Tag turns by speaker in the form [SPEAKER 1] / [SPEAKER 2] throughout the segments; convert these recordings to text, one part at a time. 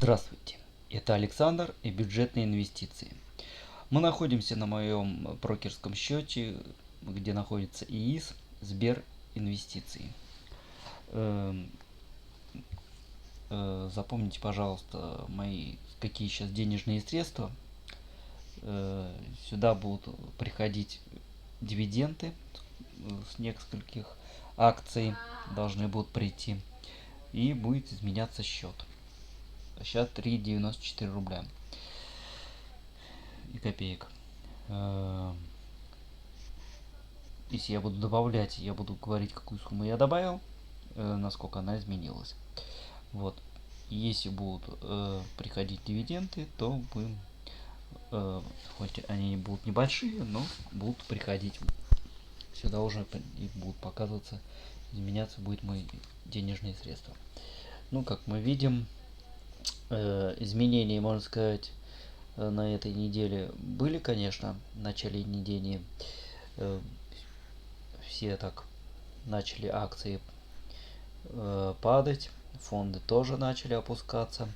[SPEAKER 1] Здравствуйте, это Александр и бюджетные инвестиции. Мы находимся на моем брокерском счете, где находится ИИС Сбер Инвестиции. Эм, Запомните, пожалуйста, мои какие сейчас денежные средства. Сюда будут приходить дивиденды с нескольких акций должны будут прийти. И будет изменяться счет. Сейчас 3,94 рубля и копеек. Если я буду добавлять, я буду говорить, какую сумму я добавил, насколько она изменилась. Вот. Если будут приходить дивиденды, то мы, хоть они будут небольшие, но будут приходить. Сюда уже и будут показываться, изменяться будет мои денежные средства. Ну, как мы видим, изменения, можно сказать, на этой неделе были, конечно, в начале недели. Все так начали акции падать, фонды тоже начали опускаться.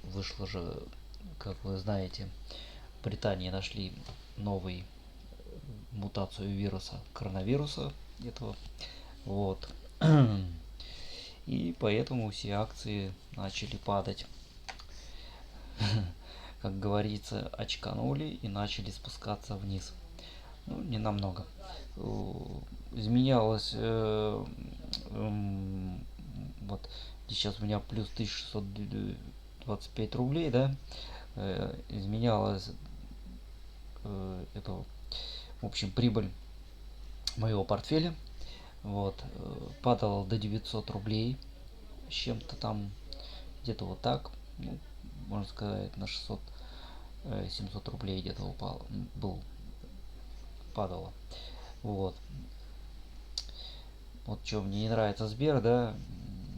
[SPEAKER 1] Вышло же, как вы знаете, в Британии нашли новую мутацию вируса, коронавируса этого. Вот. И поэтому все акции начали падать. Как говорится, очканули и начали спускаться вниз. Ну, не намного. Изменялось вот сейчас у меня плюс 1625 рублей, да, изменялось это, в общем, прибыль моего портфеля, вот, падала до 900 рублей с чем-то там, где-то вот так, ну, можно сказать, на 600-700 рублей где-то упал, падало. Вот. Вот что мне не нравится Сбер, да,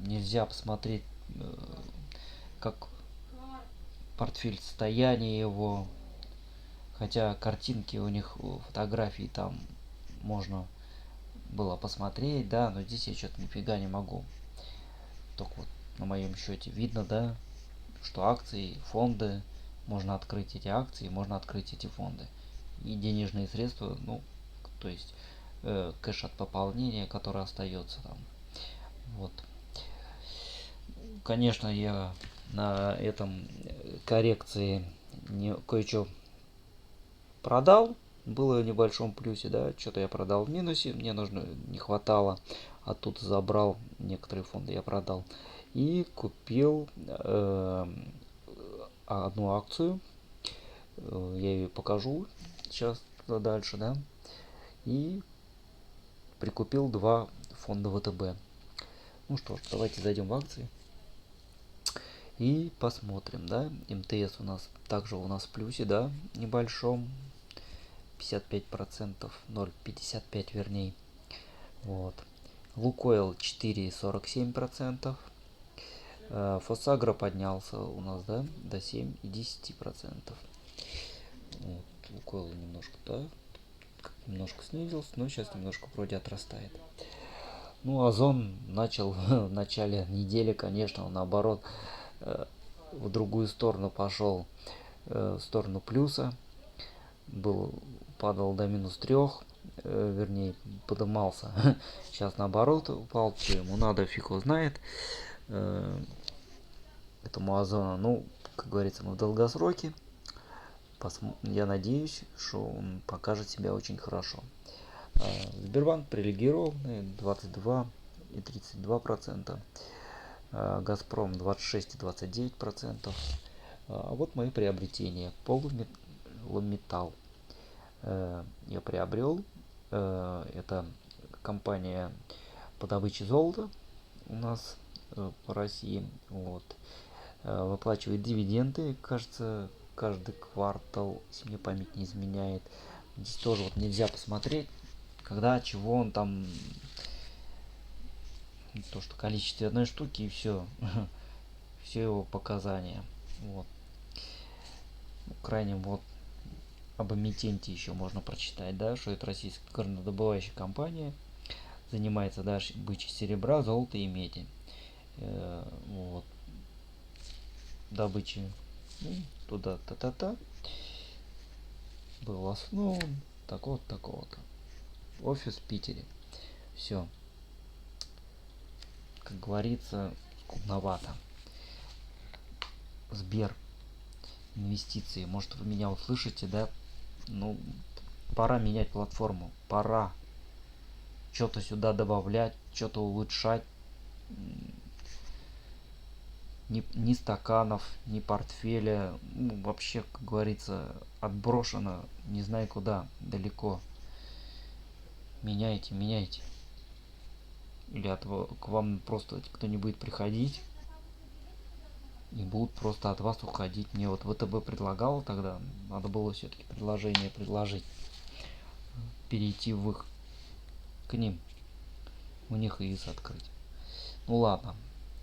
[SPEAKER 1] нельзя посмотреть, как портфель, состояние его, хотя картинки у них, фотографии там можно было посмотреть, да, но здесь я что-то нифига не могу. Только вот на моем счете видно, да, что акции, фонды, можно открыть эти акции, можно открыть эти фонды. И денежные средства, ну, то есть кэш от пополнения, который остается там. Вот. Конечно, я на этом коррекции кое-что продал, было в небольшом плюсе, да, что-то я продал в минусе, мне нужно, не хватало, а тут забрал некоторые фонды, я продал. И купил одну акцию, я ее покажу сейчас дальше, да, и прикупил два фонда ВТБ. Ну что ж, давайте зайдем в акции и посмотрим, да. МТС у нас также у нас в плюсе, да, небольшом, 55%, 0,55 вернее. Вот. Лукойл 4,47%. Фосагро поднялся у нас, да, до 7,10%. Вот. Лукойл немножко, да, немножко снизился, но сейчас немножко вроде отрастает. Ну, Озон начал в начале недели, конечно, он наоборот в другую сторону пошел, в сторону плюса. Падал до минус 3, вернее, подымался. Сейчас наоборот упал, что ему надо, фиг его знает. Этому Озону, ну, как говорится, мы в долгосроке. Я надеюсь, что он покажет себя очень хорошо. Сбербанк привилегированный 22,32%. Газпром 26,29%. А вот мои приобретения. Полуметалл я приобрел. Это компания по добыче золота у нас по России. Вот. Выплачивает дивиденды, кажется, каждый квартал, если мне память не изменяет. Здесь тоже вот нельзя посмотреть, когда, чего он там, то, что количество одной штуки и все. Все его показания. Вот. В крайнем вот об эмитенте еще можно прочитать, да, что это российская горнодобывающая компания, занимается добычей серебра, золота и меди. Вот. добычи. Ну, туда та-та-та. Был основан такого-то, такого-то. Офис в Питере. Все. Как говорится, скудновато. Сбер. Инвестиции. Может, вы меня услышите, да? Ну, пора менять платформу. Пора что-то сюда добавлять, что-то улучшать. Ни стаканов, ни портфеля. Ну, вообще, как говорится, отброшено не знаю куда, далеко. Меняйте, меняйте. Или к вам просто кто не будет приходить и будут просто от вас уходить. Мне вот ВТБ предлагал тогда, надо было все-таки предложение предложить. Перейти в их, к ним. У них ИИС открыть. Ну ладно.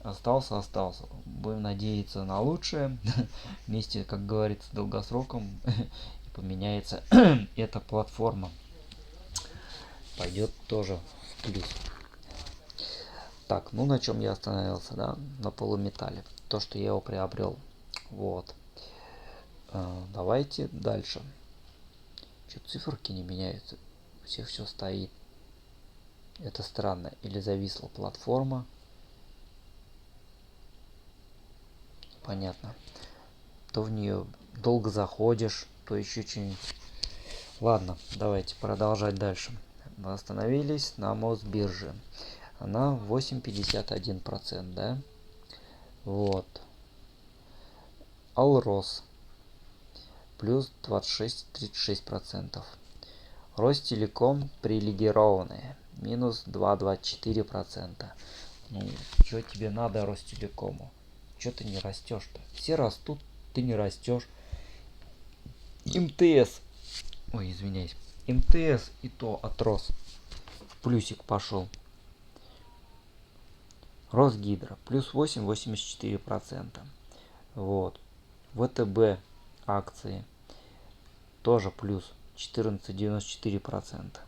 [SPEAKER 1] Остался. Будем надеяться на лучшее. Вместе, как говорится, долгосроком и поменяется эта платформа. Пойдет тоже в плюс. Так, ну на чем я остановился, да? На полуметалле. То, что я его приобрел. Вот. Давайте дальше. Что-то циферки не меняются. У всех все стоит. Это странно. Или зависла платформа. Понятно. То в нее долго заходишь, то еще что-нибудь. Ладно, давайте продолжать дальше. Мы остановились на Мосбирже. Она 8,51%, да? Вот. Алрос плюс 26,36%. Ростелеком привилегированные минус 2,24%. Ну, что тебе надо Ростелекому? Что ты не растешь-то? Все растут, ты не растешь. МТС. Ой, извиняюсь. МТС и то отрос. Плюсик пошел. Росгидро плюс 8,84%. Вот. ВТБ акции тоже плюс 14,94%.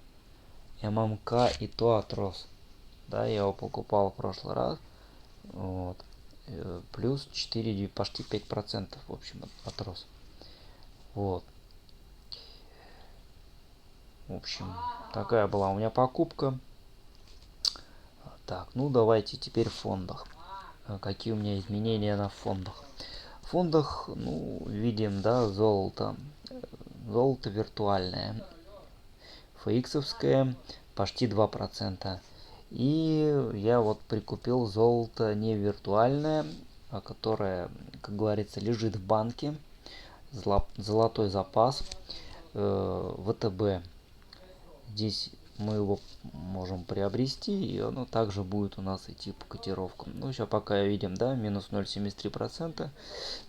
[SPEAKER 1] ММК и то отрос. Да, я его покупал в прошлый раз. Вот. Плюс 4, почти 5%, в общем, отрос. Вот. В общем, такая была у меня покупка. Так, ну давайте теперь в фондах. Какие у меня изменения на фондах? В фондах, ну, видим, да, золото. Золото виртуальное. ФХовское почти 2%. И я вот прикупил золото не виртуальное, а которое, как говорится, лежит в банке. Золотой запас. ВТБ. Здесь мы его можем приобрести, и оно также будет у нас идти по котировкам. Ну, сейчас пока видим, да, минус 0,73%.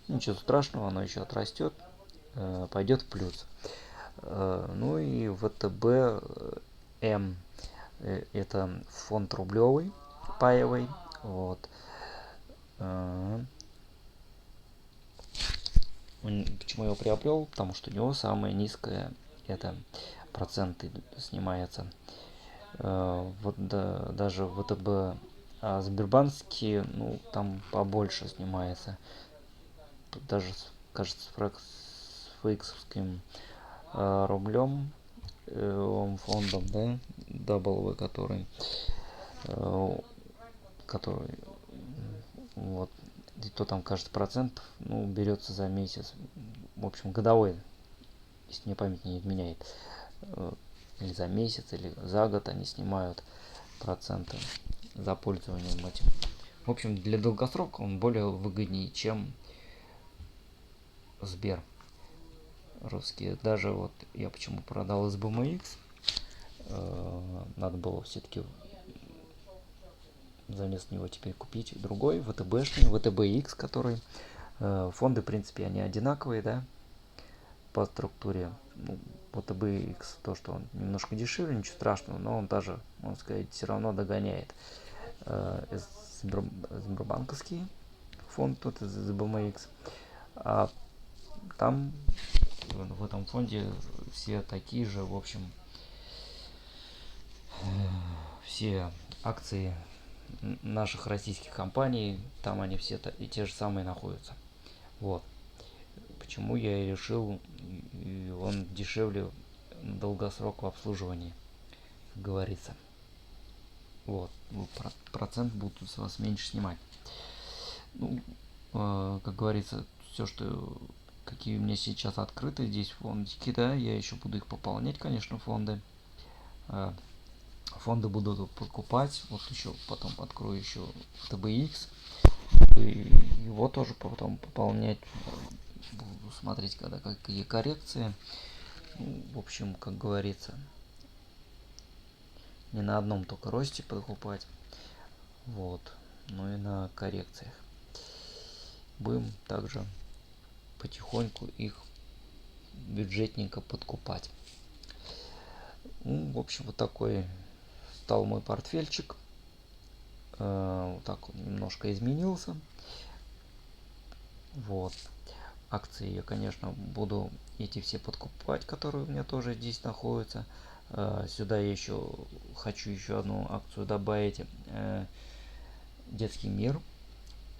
[SPEAKER 1] Ничего страшного, оно еще отрастет, пойдет в плюс. Ну и ВТБ М. Это фонд рублевый, паевый. Вот. Почему я его приобрел? Потому что у него самая низкая, это проценты снимается. Вот да, даже ВТБ, Сбербанки, ну там побольше снимается. Даже, кажется, с фейксовским рублем, фондом, да, W, который вот, и то там, кажется, процентов, ну, берется за месяц. В общем, годовой, если мне память не изменяет. Или за месяц, или за год они снимают проценты за пользованием этим. В общем, для долгосрока он более выгоднее, чем Сбер. Русские. Даже вот я почему продал из BMX. Надо было все-таки заместо него теперь купить другой, ВТБшный, ВТБX, который. Фонды, в принципе, они одинаковые, да, по структуре. Ну, ВТБX, то, что он немножко дешевле, ничего страшного, но он даже, можно сказать, все равно догоняет Сбербанковский фонд, тут из BMX. А там, в этом фонде, все такие же, в общем, все акции наших российских компаний, там они все и те же самые находятся. Вот. Почему я и решил, он дешевле на долгосрок в обслуживании, как говорится. Вот. Процент будут с вас меньше снимать. Ну, как говорится, все, что какие у меня сейчас открыты здесь фондики, да, я еще буду их пополнять, конечно, фонды. Фонды буду покупать. Вот еще потом открою еще TBX. И его тоже потом пополнять. Буду смотреть, когда какие коррекции. Ну, в общем, как говорится, не на одном только росте покупать. Вот. Но и на коррекциях. Будем также потихоньку их бюджетненько подкупать. Ну, в общем, вот такой стал мой портфельчик. Вот так он немножко изменился. Вот. Акции я, конечно, буду эти все подкупать, которые у меня тоже здесь находятся. Сюда я еще хочу еще одну акцию добавить. Детский мир.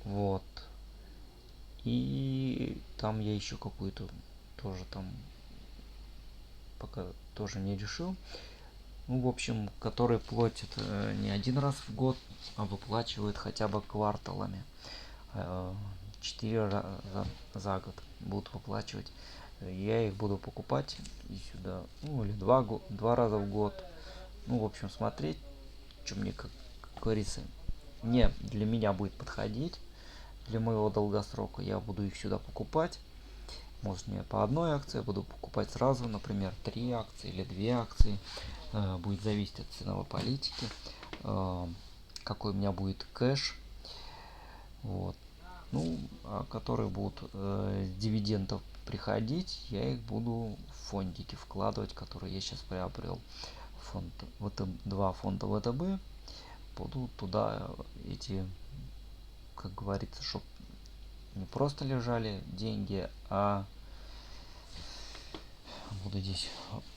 [SPEAKER 1] Вот. И там я еще какую-то тоже там пока тоже не решил. Ну, в общем, который платит не один раз в год, а выплачивает хотя бы кварталами. 4 раза за год будут выплачивать. Я их буду покупать и сюда, ну или два раза в год. Ну, в общем, смотреть, что мне, как говорится, не для меня будет подходить, для моего долгосрока. Я буду их сюда покупать. Может, не по одной акции, я буду покупать сразу, например, 3 акции или 2 акции. Будет зависеть от ценовой политики, какой у меня будет кэш. Вот. Ну, которые будут с дивидендов приходить, я их буду в фондики вкладывать, которые я сейчас приобрел. Фонд два фонда ВТБ. Буду туда эти, как говорится, чтобы не просто лежали деньги, а буду здесь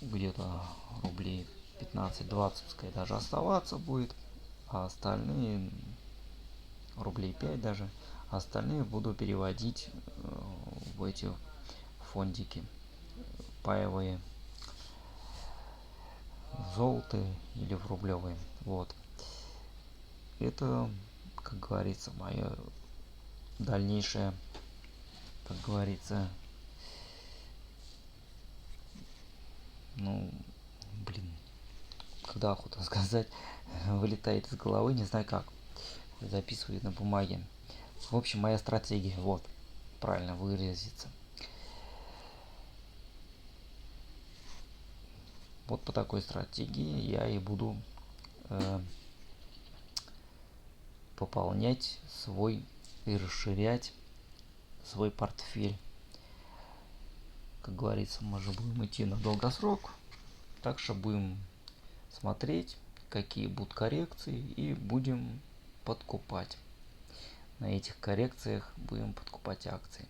[SPEAKER 1] где-то рублей 15-20, пускай даже оставаться будет, а остальные рублей 5 даже, а остальные буду переводить в эти фондики паевые, золотые или в рублевые. Вот. Это, как говорится, мое дальнейшее, как говорится, ну, блин, когда охота сказать, вылетает из головы, не знаю как, записываю на бумаге. В общем, моя стратегия, вот, правильно выразиться. Вот по такой стратегии я и буду пополнять свой и расширять свой портфель. Как говорится, мы же будем идти на долгосрок, так что будем смотреть, какие будут коррекции, и будем подкупать. На этих коррекциях будем подкупать акции.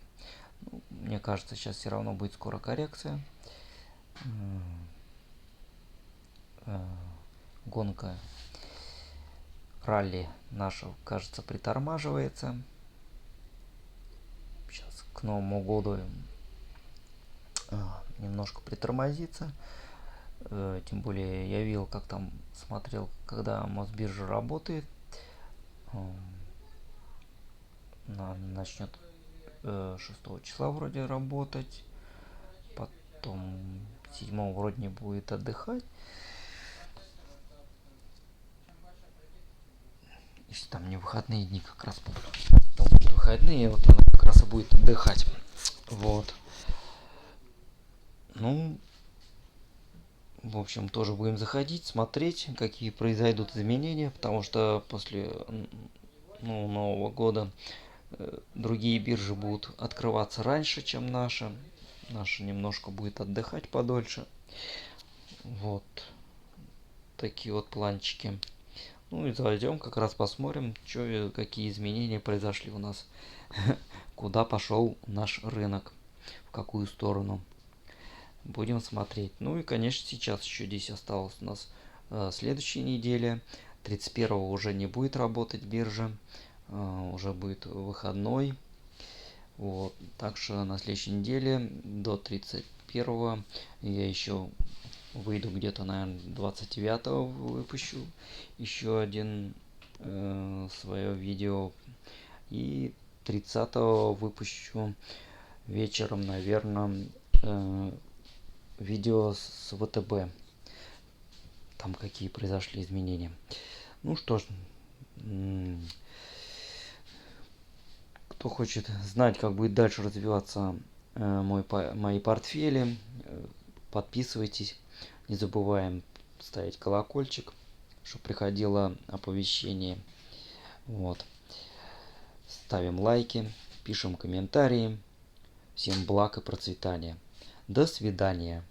[SPEAKER 1] Ну, мне кажется, сейчас все равно будет скоро коррекция. Гонка ралли наша, кажется, притормаживается. Сейчас к Новому году немножко притормозится. Тем более я видел, как там смотрел, когда Мосбиржа работает. Начнет 6 числа вроде работать. Потом 7 вроде не будет отдыхать. Если там не выходные дни как раз будут. Там будут выходные, вот она как раз и будет отдыхать. Вот. Ну, в общем, тоже будем заходить, смотреть, какие произойдут изменения, потому что после Нового года другие биржи будут открываться раньше, чем наша. Наша немножко будет отдыхать подольше. Вот. Такие вот планчики. Ну и зайдем, как раз посмотрим, какие изменения произошли у нас. Куда пошел наш рынок. В какую сторону. Будем смотреть. Ну и, конечно, сейчас еще здесь осталось у нас следующая неделя. 31-го уже не будет работать биржа. Уже будет выходной. Вот. Так что на следующей неделе до 31 я еще выйду где-то, наверное, 29 выпущу еще один свое видео. И 30 выпущу вечером, наверное, видео с ВТБ. Там какие произошли изменения. Ну что ж, кто хочет знать, как будет дальше развиваться мои портфели, подписывайтесь. Не забываем ставить колокольчик, чтобы приходило оповещение. Вот. Ставим лайки, пишем комментарии. Всем благ и процветания. До свидания.